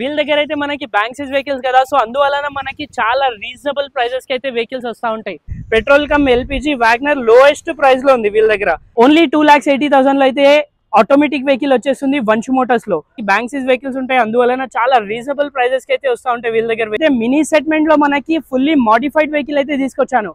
వీళ్ళ దగ్గర అయితే మనకి బ్యాంక్సిస్ వెహికల్స్ కదా, సో అందువలన మనకి చాలా రీజనబుల్ ప్రైజెస్ కి అయితే వెహికల్స్ వస్తూ ఉంటాయి. Petrol cum LPG WagonR lowest price లో ఉంది వీళ్ళ దగ్గర. ఓన్లీ 2,80,000 లో అయితే ఆటోమేటిక్ వెహికల్ వచ్చేస్తుంది వంశు మోటార్స్ లో. బ్యాంక్సిస్ వెహికల్స్ ఉంటాయి, అందువలన చాలా రీజనబుల్ ప్రైజెస్ కి అయితే వస్తూ ఉంటాయి వీళ్ళ దగ్గర. అయితే మినీ సెగ్మెంట్ లో మనకి ఫుల్లీ మోడిఫైడ్ వెహికల్ అయితే తీసుకొచ్చాను.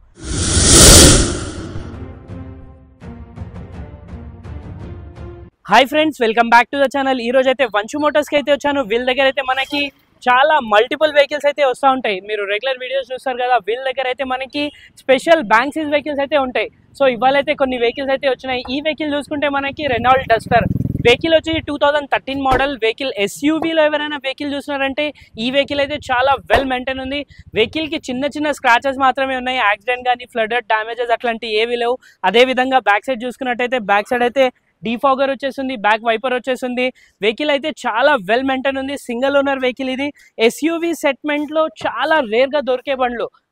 Hi friends, welcome back to the channel. ఈ రోజు అయితే వంశు మోటార్స్ కి అయితే వచ్చాను. వీళ్ళ దగ్గర అయితే మనకి చాలా మల్టిపుల్ వెహికల్స్ అయితే వస్తూ ఉంటాయి. మీరు రెగ్యులర్ వీడియోస్ చూస్తారు కదా, వీళ్ళ దగ్గర అయితే మనకి స్పెషల్ బ్యాంక్సిస్ వెహికల్స్ అయితే ఉంటాయి. సో ఇవాళ అయితే కొన్ని వెహికల్స్ అయితే వచ్చినాయి. ఈ వెహికల్ చూసుకుంటే మనకి రెనాల్డ్ డస్టర్ వెహికల్ వచ్చి 2013 మోడల్ వెహికల్. ఎస్యూవీలో ఎవరైనా వెహికల్ చూసినారంటే ఈ వెహికల్ అయితే చాలా వెల్ మెయింటైన్ ఉంది. వెహికల్ కి చిన్న చిన్న స్క్రాచెస్ మాత్రమే ఉన్నాయి, యాక్సిడెంట్ కానీ ఫ్లడెడ్ డ్యామేజెస్ అట్లాంటి ఏవి లేవు. అదే విధంగా బ్యాక్ సైడ్ చూసుకున్నట్టయితే బ్యాక్ సైడ్ అయితే డీఫాగర్ వచ్చేసింది, బ్యాక్ వైపర్ వచ్చేసింది. వెహికల్ అయితే చాలా వెల్ మెయింటైన్ ఉంది. సింగిల్ ఓనర్ వెహికల్ ఇది. ఎస్యూవీ సెగ్మెంట్ లో చాలా రేర్ గా దొరికే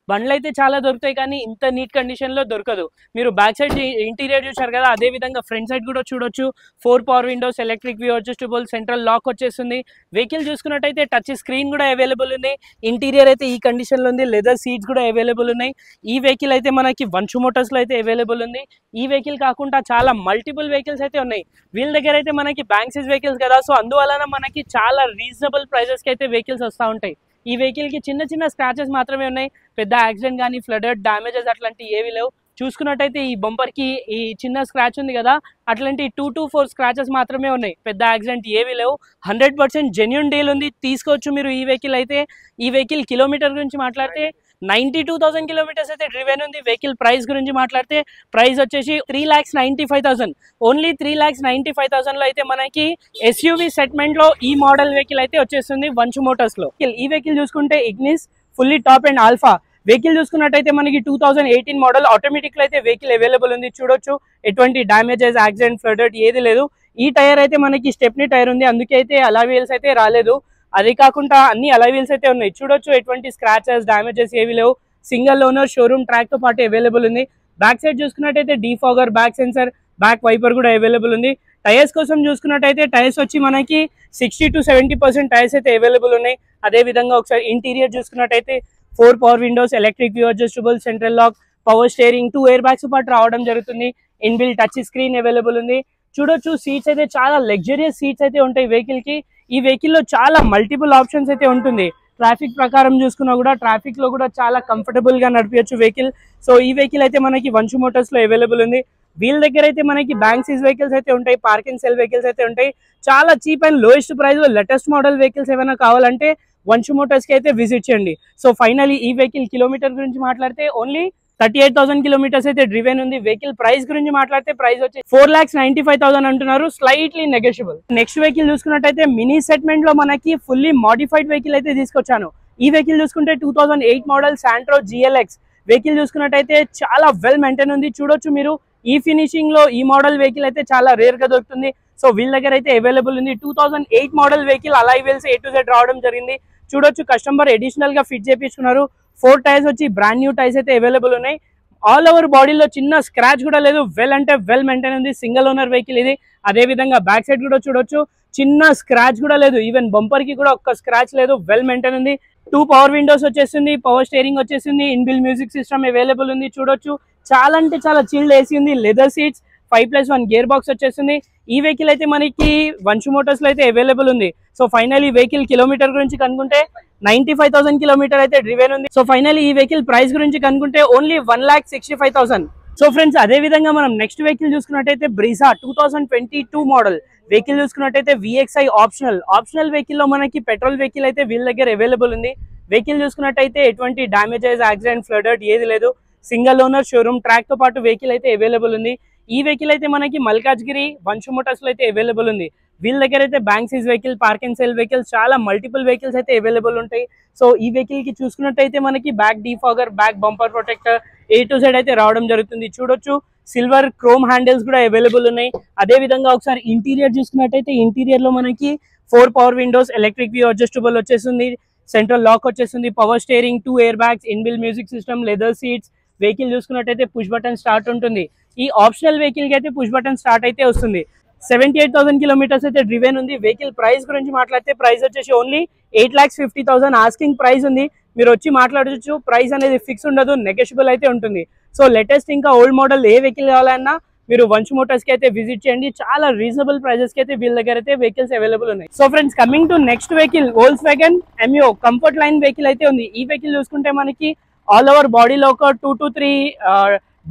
బండ్లు అయితే చాలా దొరుకుతాయి, కానీ ఇంత నీట్ కండిషన్ లో దొరకదు. మీరు బ్యాక్ సైడ్ ఇంటీరియర్ చూసారు కదా, అదే విధంగా ఫ్రంట్ సైడ్ కూడా చూడొచ్చు. 4 power windows, electric view adjustable, central lock వచ్చేస్తుంది. వెహికల్ చూసుకున్నట్టయితే టచ్ స్క్రీన్ కూడా అవైలబుల్ ఉంది. ఇంటీరియర్ అయితే ఈ కండిషన్ లో ఉంది. లెదర్ సీట్స్ కూడా అవైలబుల్ ఉన్నాయి. ఈ వెహికల్ అయితే మనకి వంశు మోటార్స్ లో అయితే అవైలబుల్ ఉంది. ఈ వెహికల్ కాకుండా చాలా మల్టిపుల్ వెహికల్స్ అయితే ఉన్నాయి వీళ్ళ దగ్గర. అయితే మనకి బ్యాంక్సిస్ వెహికల్స్ కదా, సో అందువలన మనకి చాలా రీజనబుల్ ప్రైజెస్ కి అయితే వెహికల్స్ వస్తూ ఉంటాయి. ఈ వెహికల్ కి చిన్న చిన్న స్క్రాచెస్ మాత్రమే ఉన్నాయి, పెద్ద యాక్సిడెంట్ కానీ ఫ్లడెడ్ డ్యామేజెస్ అట్లాంటి ఏవి లేవు. చూసుకున్నట్టయితే ఈ బంపర్ కి ఈ చిన్న స్క్రాచ్ ఉంది కదా, అట్లాంటి 2 to 4 స్క్రాచెస్ మాత్రమే ఉన్నాయి, పెద్ద యాక్సిడెంట్ ఏవి లేవు. 100% జెన్యూన్ డీల్ ఉంది, తీసుకోవచ్చు మీరు ఈ వెహికల్ అయితే. ఈ వెహికల్ కిలోమీటర్ గురించి మాట్లాడితే 92,000 కిలోమీటర్స్ అయితే డ్రివెన్ ఉంది. వెహికల్ ప్రైస్ గురించి మాట్లాడితే ప్రైస్ వచ్చేసి 3,95,000. ఓన్లీ 3,95,000 లో అయితే మనకి ఎస్యూవీ సెగ్మెంట్ లో ఈ మోడల్ వెహికల్ అయితే వచ్చేస్తుంది వంశు మోటార్స్ లో. ఈ వెహికల్ చూసుకుంటే Ignis fully top and alpha vehicle చూసుకున్నట్టయితే మనకి 2018 మోడల్ ఆటోమేటిక్ లో అయితే వెహికల్ అవైలబుల్ ఉంది. చూడొచ్చు, ఎటువంటి డ్యామేజెస్, యాక్సిడెంట్, ఫ్లడెడ్ ఏది లేదు. ఈ టైర్ అయితే మనకి స్టెప్నీ టైర్ ఉంది, అందుకే అయితే అలాయ్ వీల్స్ అయితే రాలేదు. అది కాకుండా అన్ని అలాయ్ వీల్స్ అయితే ఉన్నాయి. చూడొచ్చు, ఎటువంటి స్క్రాచెస్, డ్యామేజెస్ ఏవి లేవు. సింగిల్ ఓనర్ షోరూమ్ ట్రాక్ తో పాటు అవైలబుల్ ఉంది. బ్యాక్ సైడ్ చూసుకున్నట్టయితే defogger, back sensor, back wiper కూడా అవైలబుల్ ఉంది. టైర్స్ కోసం చూసుకున్నట్టయితే టైర్స్ వచ్చి మనకి 60 to 70% టైర్స్ అయితే అవైలబుల్ ఉన్నాయి. అదే విధంగా ఒకసారి ఇంటీరియర్ చూసుకున్నట్టయితే 4 power windows, electric view adjustable, central lock, power steering, 2 air bags పాటు రావడం జరుగుతుంది. ఇన్బిల్ టచ్ స్క్రీన్ అవైలబుల్ ఉంది. చూడొచ్చు, సీట్స్ అయితే చాలా లగ్జరియస్ సీట్స్ అయితే ఉంటాయి వెహికల్ కి. ఈ వెహికల్ లో చాలా మల్టిపుల్ ఆప్షన్స్ అయితే ఉంటుంది. ట్రాఫిక్ ప్రకారం చూసుకున్నా కూడా ట్రాఫిక్ లో కూడా చాలా కంఫర్టబుల్ గా నడిపించచ్చు వెహికల్. సో ఈ వెహికల్ అయితే మనకి వంశు మోటార్స్ లో అవైలబుల్ ఉంది. వీళ్ళ దగ్గర అయితే మనకి బ్యాంక్సిస్ వెహికల్స్ అయితే ఉంటాయి, పార్క్ అండ్ సెల్ వెహికల్స్ అయితే ఉంటాయి. చాలా చీప్ అండ్ లోయెస్ట్ ప్రైస్ లో లేటెస్ట్ మోడల్ వెహికల్స్ ఏమైనా కావాలంటే వంశు మోటార్స్ కి అయితే విజిట్ చేయండి. సో ఫైనలీ ఈ వెహికల్ కిలోమీటర్ గురించి మాట్లాడితే ఓన్లీ 38,000 కిలోమీటర్స్ అయితే డ్రివెన్ ఉంది. వెహికల్ ప్రైస్ గురించి మాట్లాడితే ప్రైస్ వచ్చి 4,95,000 అంటున్నారు, స్లైట్లీ నెగోషియబుల్. నెక్స్ట్ వెహికల్ చూసుకున్నట్టయితే మినీ సెగ్మెంట్ లో మనకి ఫుల్లీ మోడిఫైడ్ వెహికల్ అయితే తీసుకొచ్చాను. ఈ వెహికల్ చూసుకుంటే 2008 మోడల్ శాంట్రో GLX వెహికల్ చూసుకున్నట్టయితే చాలా వెల్ మెయింటైన్ ఉంది. చూడొచ్చు, మీరు ఈ ఫినిషింగ్ లో ఈ మోడల్ వెహికల్ అయితే చాలా రేర్ గా దొరుకుతుంది. సో వీళ్ళ దగ్గర అయితే అవైలబుల్ ఉంది. 2008 model vehicle, alloy wheels A to Z రావడం జరిగింది. చూడొచ్చు, కస్టమర్ అడిషనల్ గా ఫిట్ చేయించుకున్నారు. 4 టైర్స్ వచ్చి బ్రాండ్ న్యూ టైర్స్ అయితే అవైలబుల్ ఉన్నాయి. ఆల్ ఓవర్ బాడీలో చిన్న స్క్రాచ్ కూడా లేదు, వెల్ అంటే వెల్ మెయింటైన్ ఉంది. సింగిల్ ఓనర్ వెహికల్ ఇది. అదే విధంగా బ్యాక్ సైడ్ కూడా చూడొచ్చు, చిన్న స్క్రాచ్ కూడా లేదు, ఈవెన్ బంపర్ కి కూడా ఒక్క స్క్రాచ్ లేదు, వెల్ మెయింటైన్ ఉంది. 2 పవర్ విండోస్ వచ్చేసింది, పవర్ స్టీరింగ్ వచ్చేసింది, ఇన్బిల్ మ్యూజిక్ సిస్టమ్ అవైలబుల్ ఉంది. చూడొచ్చు, చాలా అంటే చాలా చిల్డ్ ఏసీ ఉంది, లెదర్ సీట్స్, 5+1 గేర్ బాక్స్ వచ్చేసింది. ఈ వెహికల్ అయితే మనకి వంశు మోటార్స్ లో అయితే అవైలబుల్ ఉంది. సో ఫైనలీ వెహికల్ కిలోమీటర్ గురించి కనుక్కుంటే 95,000 కిలోమీటర్ అయితే డ్రివెన్ ఉంది. సో ఫైనలీ ఈ వెహికల్ ప్రైస్ గురించి కనుక్కుంటే ఓన్లీ 1,65,000. సో ఫ్రెండ్స్, అదే విధంగా మనం నెక్స్ట్ వెహికల్ చూసుకున్నట్టయితే బ్రీజా 2022 మోడల్ వెహికల్ చూసుకున్నట్టయితే VXI ఆప్షనల్ వెహికల్ లో మనకి పెట్రోల్ వెహికల్ అయితే వీళ్ళ దగ్గర అవైలబుల్ ఉంది. వెహికల్ చూసుకున్నట్టయితే ఎటువంటి డ్యామేజెస్, యాక్సిడెంట్, ఫ్లడెడ్ ఏది లేదు. సింగిల్ ఓనర్ షోరూమ్ ట్రాక్ తో పాటు వెహికల్ అయితే అవైలబుల్ ఉంది. ఈ వెహికల్ అయితే మనకి మల్కాజ్గిరి వంశు మోటార్స్ లో అయితే అవైలబుల్ ఉంది. వీళ్ళ దగ్గర అయితే bank seize vehicle, park and sell vehicles, చాలా మల్టిపుల్ వెహికల్స్ అయితే అవైలబుల్ ఉంటాయి. సో ఈ వెహికల్ కి చూసుకున్నట్టయితే మనకి back defogger, back bumper protector, A to Z అయితే రావడం జరుగుతుంది. చూడొచ్చు, సిల్వర్ క్రోమ్ హ్యాండిల్స్ కూడా అవైలబుల్ ఉన్నాయి. అదే విధంగా ఒకసారి ఇంటీరియర్ చూసుకున్నట్టయితే ఇంటీరియర్ లో మనకి 4 power windows, electric view adjustable వచ్చేస్తుంది, సెంట్రల్ లాక్ వచ్చేస్తుంది, power steering, 2 air bags, ఇన్బిల్ music system, leather seats. Vehicle చూసుకున్నట్టయితే పుష్ బటన్ స్టార్ట్ ఉంటుంది. ఈ ఆప్షనల్ వెహికల్ కి అయితే పుష్ బటన్ స్టార్ట్ అయితే వస్తుంది. 78,000 కిలోమీటర్స్ అయితే డ్రివెన్ ఉంది. వెహికల్ ప్రైస్ గురించి మాట్లాడితే ప్రైస్ వచ్చేసి ఓన్లీ 8,50,000 ఆస్కింగ్ ప్రైస్ ఉంది. మీరు వచ్చి మాట్లాడచ్చు. ప్రైస్ అనేది ఫిక్స్ ఉండదు, నెగోషియబుల్ అయితే ఉంటుంది. సో లేటెస్ట్ ఇంకా ఓల్డ్ మోడల్ ఏ వెహికల్ కావాలన్నా మీరు వంశ్ మోటార్స్ కి అయితే విజిట్ చేయండి. చాలా రీజనబుల్ ప్రైజెస్ కి అయితే వీళ్ళ దగ్గర అయితే వెహికల్స్ అవైలబుల్ ఉన్నాయి. So friends, coming to next vehicle, Volkswagen Ameo comfort line vehicle అయితే ఉంది. ఈ వెహికల్ చూసుకుంటే మనకి ఆల్ ఓవర్ బాడీలో ఒక 2 to 3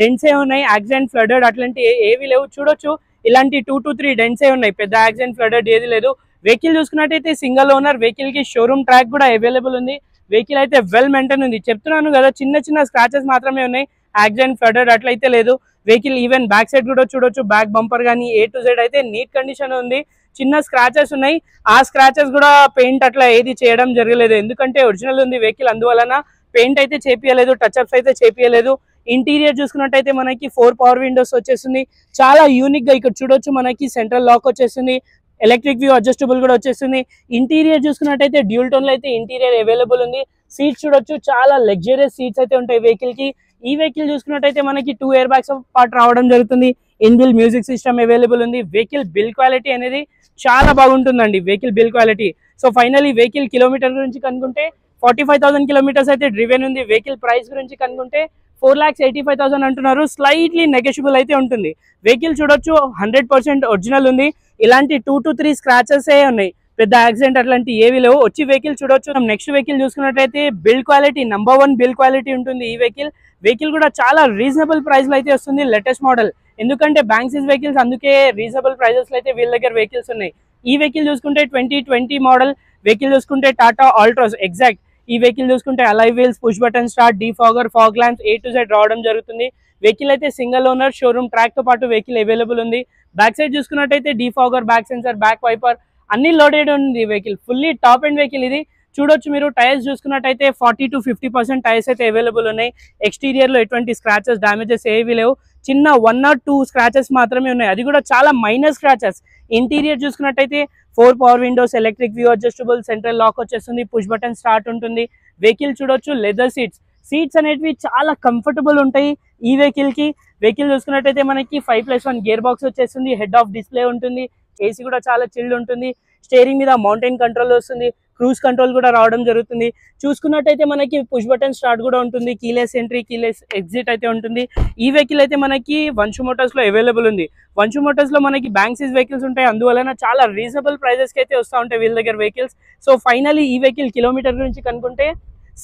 డెంట్స్ ఉన్నాయి. యాక్సిడెంట్, ఫ్లడెడ్ అట్లాంటి ఏవి లేవు. చూడొచ్చు, ఇలాంటి 2 to 3 డెంట్స్ ఉన్నాయి. పెద్ద యాక్సిడెంట్, ఫ్లడెడ్ ఏది లేదు. వెహికల్ చూసుకున్నట్టయితే సింగిల్ ఓనర్. వెహికల్ కి షోరూమ్ ట్రాక్ కూడా అవైలబుల్ ఉంది. వెహికల్ అయితే వెల్ మెయింటైన్ ఉంది. చెప్తున్నాను కదా, చిన్న చిన్న స్క్రాచెస్ మాత్రమే ఉన్నాయి. యాక్సిడెంట్, ఫ్లడెడ్ అట్లయితే లేదు. వెహికల్ ఈవెన్ బ్యాక్ సైడ్ కూడా చూడొచ్చు. బ్యాక్ బంపర్ కానీ A to Z అయితే నీట్ కండిషన్ ఉంది. చిన్న స్క్రాచెస్ ఉన్నాయి. ఆ స్క్రాచెస్ కూడా పెయింట్ అట్లా ఏది చేయడం జరగలేదు, ఎందుకంటే ఒరిజినల్ ఉంది వెహికల్, అందువలన పెయింట్ అయితే చేపియలేదు, టచ్అప్స్ అయితే చేపియలేదు. ఇంటీరియర్ చూసుకున్నట్టయితే మనకి 4 పవర్ విండోస్ వచ్చేస్తుంది. చాలా యూనిక్ గా ఇక్కడ చూడొచ్చు, మనకి సెంట్రల్ లాక్ వచ్చేస్తుంది. ఎలక్ట్రిక్ వ్యూ అడ్జస్టబుల్ కూడా వచ్చేస్తుంది. ఇంటీరియర్ చూసుకున్నట్టయితే డ్యూల్ టోన్ లో అయితే ఇంటీరియర్ అవైలబుల్ ఉంది. సీట్స్ చూడొచ్చు, చాలా లగ్జరియస్ సీట్స్ అయితే ఉంటాయి వెహికల్ కి. ఈ వెహికల్ చూసుకున్నట్టయితే మనకి 2 ఎయిర్ బ్యాగ్స్ పార్ట్ రావడం జరుగుతుంది. ఇన్బిల్ మ్యూజిక్ సిస్టమ్ అవైలబుల్ ఉంది. వెహికల్ బిల్ క్వాలిటీ అనేది చాలా బాగుంటుందండి, vehicle build quality. So finally vehicle kilometre గురించి కనుక్కుంటే 45,000 కిలోమీటర్స్ అయితే డ్రివెన్ ఉంది. వెహికల్ ప్రైస్ గురించి కనుక్కుంటే 4,85,000 అంటున్నారు. స్లైట్లీ నెగోషియబుల్ అయితే ఉంటుంది. వెహికల్ చూడొచ్చు, 100% ఒరిజినల్ ఉంది. ఇలాంటి 2 to 3 స్క్రాచెస్ ఉన్నాయి, పెద్ద యాక్సిడెంట్ అట్లాంటి ఏవి లేవు. వచ్చి వెహికల్ చూడొచ్చు. నెక్స్ట్ వెహికల్ చూసుకున్నట్టయితే build quality number 1 build quality ఉంటుంది ఈ వెహికల్. వెహికల్ కూడా చాలా రీజనబుల్ ప్రైస్ లో అయితే వస్తుంది. లేటెస్ట్ మోడల్, ఎందుకంటే బ్యాంక్సిస్ వెహికల్స్ అందుకే రీజనబుల్ ప్రైజెస్ లో అయితే వీళ్ళ దగ్గర వెహికల్స్ ఉన్నాయి. ఈ వెహికల్ చూసుకుంటే 2020 మోడల్ వెహికల్ చూసుకుంటే టాటా ఆల్ట్రాస్ ఎగ్జాక్ట్. ఈ వెహికల్ చూసుకుంటే అలై wheels, push button start, defogger, fog lamps A to Z రావడం జరుగుతుంది. వెహికల్ అయితే సింగిల్ ఓనర్, షోరూమ్ ట్రాక్ తో పాటు వెహికల్ అవైలబుల్ ఉంది. బ్యాక్ సైడ్ చూసుకున్నట్టయితే defogger, back sensor, back wiper అన్ని లోడెడ్ ఉంది. Vehicle fully top and vehicle ఇది. చూడొచ్చు మీరు, టైర్స్ చూసుకున్నట్టయితే 40 to 50% టైర్స్ అయితే అవైలబుల్ ఉన్నాయి. ఎక్స్టీరియర్ లో ఎటువంటి స్క్రాచెస్, డామేజెస్ ఏవి లేవు. చిన్న 1 or 2 స్క్రాచెస్ మాత్రమే ఉన్నాయి, అది కూడా చాలా మైనర్ స్క్రాచెస్. ఇంటీరియర్ చూసుకున్నట్టయితే 4 power windows, electric view adjustable, central lock వచ్చేస్తుంది, పుష్ బటన్ స్టార్ట్ ఉంటుంది. వెహికల్ చూడొచ్చు, లెదర్ సీట్స్ అనేటివి చాలా కంఫర్టబుల్ ఉంటాయి ఈ వెహికల్ కి. వెహికల్ చూసుకున్నట్టయితే మనకి 5+1 గేర్ బాక్స్ వచ్చేస్తుంది. హెడ్ ఆఫ్ డిస్ప్లే ఉంటుంది. ఏసీ కూడా చాలా చిల్డ్ ఉంటుంది. స్టీరింగ్ మీద మౌంటైన్ కంట్రోల్ వస్తుంది. క్రూజ్ కంట్రోల్ కూడా రావడం జరుగుతుంది. చూసుకున్నట్టయితే మనకి పుష్ బటన్ స్టార్ట్ కూడా ఉంటుంది. కీలెస్ ఎంట్రీ, కీలెస్ ఎగ్జిట్ అయితే ఉంటుంది. ఈ వెహికల్ అయితే మనకి వంశ్ మోటార్స్ లో అవైలబుల్ ఉంది. వంశ్ మోటార్స్ లో మనకి బ్యాంక్సిస్ వెహికల్స్ ఉంటాయి, అందువలన చాలా రీజనబుల్ ప్రైజెస్ కి అయితే వస్తూ ఉంటాయి వీళ్ళ దగ్గర వెహికల్స్. సో ఫైనలీ ఈ వెహికల్ కిలోమీటర్ గురించి కనుక్కుంటే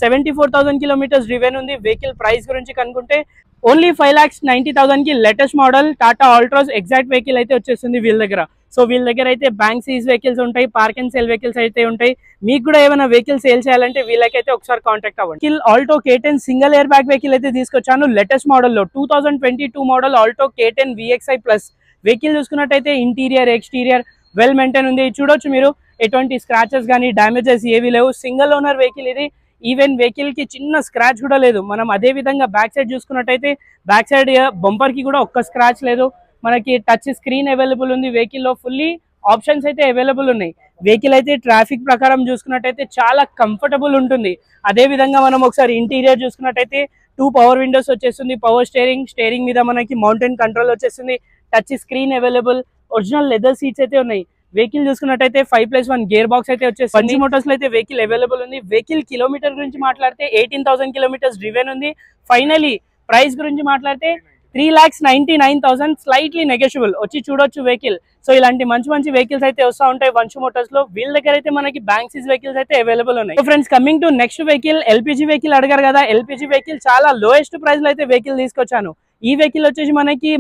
74,000 కిలోమీటర్స్ డ్రివెన్ ఉంది. వెహికల్ ప్రైస్ గురించి కనుక్కుంటే ఓన్లీ 5,90,000 కి latest model Tata Altroz exact vehicle అయితే వచ్చేస్తుంది వీళ్ళ దగ్గర. సో వీళ్ళ దగ్గర అయితే బ్యాంక్ సీజ్ వెహికల్స్ ఉంటాయి, పార్క్ అండ్ సేల్ వెహికల్స్ అయితే ఉంటాయి. మీకు కూడా ఏమైనా వెహికల్ సేల్ చేయాలంటే వీళ్ళకైతే ఒకసారి కాంటాక్ట్ అవ్వండి. Vehicle Alto K10 single air bag vehicle అయితే తీసుకొచ్చాను లేటెస్ట్ మోడల్లో. 2022 model Alto K10 VXI plus. Vehicle చూసుకున్నట్టయితే ఇంటీరియర్, ఎక్స్టీరియర్ వెల్ మెయింటైన్ ఉంది. చూడొచ్చు మీరు, ఎటువంటి స్క్రాచెస్ కానీ డ్యామేజెస్ ఏవి లేవు. సింగిల్ ఓనర్ వెహికల్ ఇది. ఈవెన్ వెహికల్ కి చిన్న స్క్రాచ్ కూడా లేదు. మనం అదే విధంగా బ్యాక్ సైడ్ చూసుకున్నట్టయితే బ్యాక్ సైడ్ బంపర్ కి కూడా ఒక్క స్క్రాచ్ లేదు. మనకి టచ్ స్క్రీన్ అవైలబుల్ ఉంది. వెహికల్ లో ఫుల్లీ ఆప్షన్స్ అయితే అవైలబుల్ ఉన్నాయి. వెహికల్ అయితే ట్రాఫిక్ ప్రకారం చూసుకున్నట్టయితే చాలా కంఫర్టబుల్ ఉంటుంది. అదే విధంగా మనం ఒకసారి ఇంటీరియర్ చూసుకున్నట్టయితే 2 పవర్ విండోస్ వచ్చేస్తుంది. పవర్ స్టీరింగ్ మీద మనకి మౌంటైన్ కంట్రోల్ వచ్చేస్తుంది. Touch screen available. Original leather seats అయితే ఉన్నాయి. వెహికల్ చూసుకున్నట్టయితే 5+1 గేర్ బాక్స్ అయితే వచ్చేసి వంశ్ మోటార్స్ లో అయితే వెహికల్ అవైలబుల్ ఉంది. వెహికల్ కిలోమీటర్ గురించి మాట్లాడితే 18,000 కిలోమీటర్స్ డ్రివెన్ ఉంది. ఫైనలీ ప్రైస్ గురించి మాట్లాడితే 3,99,000 స్లైట్లీ నెగోషియబుల్. వచ్చి చూడొచ్చు వెహికల్. సో ఇలాంటి మంచి వెహికల్స్ అయితే వస్తూ ఉంటాయి వంశ్ మోటార్స్ లో. వీళ్ళ దగ్గర అయితే మనకి బ్యాంక్ సీజ్ వెహికల్స్ అయితే అవైలబుల్ ఉన్నాయి. So friends, coming to next vehicle, LPG vehicle అడిగారు కదా. LPG వెహికల్ చాలా లోయెస్ట్ ప్రైస్ లో అయితే వెహికల్ తీసుకొచ్చాను. ఈ వెహికల్ వచ్చేసి మనకి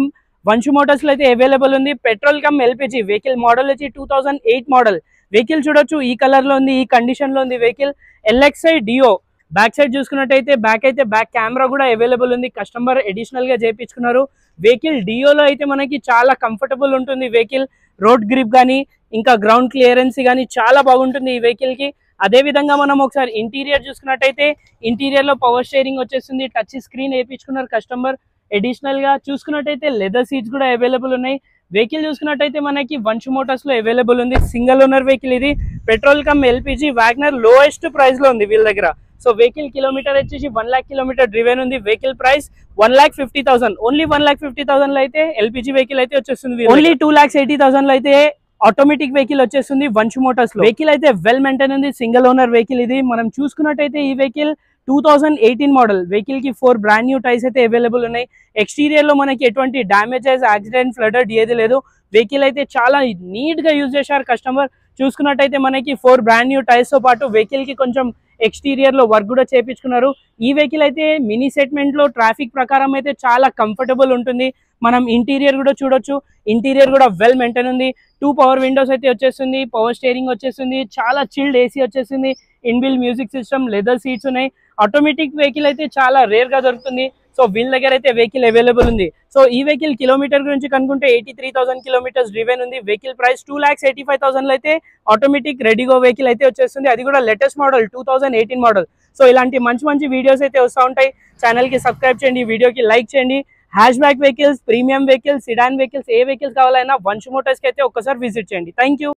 వంశ్ మోటార్స్ లో అయితే అవైలబుల్ ఉంది. Petrol cum LPG vehicle. Model వచ్చి 2008 మోడల్. వెహికల్ చూడొచ్చు, ఈ కలర్ లో ఉంది, ఈ కండిషన్ లో ఉంది వెహికల్. LXI డియో. బ్యాక్ సైడ్ చూసుకున్నట్టయితే బ్యాక్ కెమెరా కూడా అవైలబుల్ ఉంది. కస్టమర్ అడిషనల్ గా చేయించుకున్నారు. వెహికల్ డియోలో అయితే మనకి చాలా కంఫర్టబుల్ ఉంటుంది వెహికల్. రోడ్ గ్రిప్ కానీ ఇంకా గ్రౌండ్ క్లియరెన్స్ కానీ చాలా బాగుంటుంది ఈ వెహికల్ కి. అదే విధంగా మనం ఒకసారి ఇంటీరియర్ చూసుకున్నట్టయితే ఇంటీరియర్ లో పవర్ స్టీరింగ్ వచ్చేస్తుంది. టచ్ స్క్రీన్ వేయించుకున్నారు కస్టమర్. అడిషనల్ గా చూసుకున్నట్టయితే లెదర్ సీట్స్ కూడా అవైలబుల్ ఉన్నాయి. వెహికల్ చూసుకున్నట్టయితే మనకి వంశ్ మోటార్స్ లో అవైలబుల్ ఉంది. సింగిల్ ఓనర్ వెహికల్ ఇది. Petrol cum LPG WagonR lowest price లో ఉంది వీళ్ళ దగ్గర. సో వెహికల్ కిలోమీటర్ వచ్చేసి 1 lakh కిలోమీటర్ డ్రివెన్ ఉంది. Vehicle price 1,50,000. ఓన్లీ 1,50,000 లో అయితే LPG వెహికల్ అయితే వచ్చేస్తుంది. ఓన్లీ 2,80,000 లో అయితే ఆటోమేటిక్ వెహికల్ వచ్చేస్తుంది వంశు మోటార్స్ లో. వెహికల్ అయితే వెల్ మెయింటైన్ ఉంది, సింగిల్ ఓనర్ వెహికల్ ఇది. మనం చూసుకున్నట్టయితే ఈ వెహికల్ 2018 మోడల్. వెహికల్ కి 4 బ్రాండ్ న్యూ టైర్స్ అయితే అవైలబుల్ ఉన్నాయి. ఎక్స్టీరియర్ లో మనకి ఎటువంటి డ్యామేజెస్, యాక్సిడెంట్, ఫ్లడెడ్ ఏది లేదు. వెహికల్ అయితే చాలా నీట్ గా యూజ్ చేశారు కస్టమర్. చూసుకున్నట్టయితే మనకి 4 బ్రాండ్ న్యూ టైర్స్ తో పాటు వెహికల్ కి కొంచెం ఎక్స్టీరియర్ లో వర్క్ కూడా చేపించుకున్నారు. ఈ వెహికల్ అయితే మినీ సెగ్మెంట్ లో ట్రాఫిక్ ప్రకారం అయితే చాలా కంఫర్టబుల్ ఉంటుంది. మనం ఇంటీరియర్ కూడా చూడొచ్చు, ఇంటీరియర్ కూడా వెల్ మెయింటైన్ ఉంది. 2 పవర్ విండోస్ అయితే వచ్చేస్తుంది, పవర్ స్టీరింగ్ వచ్చేస్తుంది, చాలా చిల్డ్ ఏసీ వచ్చేస్తుంది, ఇన్బిల్ మ్యూజిక్ సిస్టమ్, లెదర్ సీట్స్ ఉన్నాయి. ఆటోమేటిక్ వెహికల్ అయితే చాలా రేర్ గా దొరుకుతుంది. సో వీళ్ళ దగ్గర అయితే వెహికల్ అవైలబుల్ ఉంది. సో ఈ వెహికల్ కిలోమీటర్ గురించి కనుక్కుంటే 83,000 కిలోమీటర్స్ డ్రివెన్ ఉంది. వెహికల్ ప్రైస్ 2,85,000 లో అయితే ఆటోమేటిక్ రెడీగో వెహికల్ అయితే వచ్చేస్తుంది. అది కూడా లేటెస్ట్ మోడల్, 2018 మోడల్. సో ఇలాంటి మంచి మంచి వీడియోస్ అయితే వస్తూ ఉంటాయి. ఛానల్ కి సబ్స్క్రైబ్ చేయండి, వీడియోకి లైక్ చేయండి. Hatchback vehicles, premium vehicles, sedan vehicles, ఏ వెహికల్స్ కావాలన్నా వంశు మోటార్స్ కి అయితే ఒక్కసారి విజిట్ చేయండి. Thank you.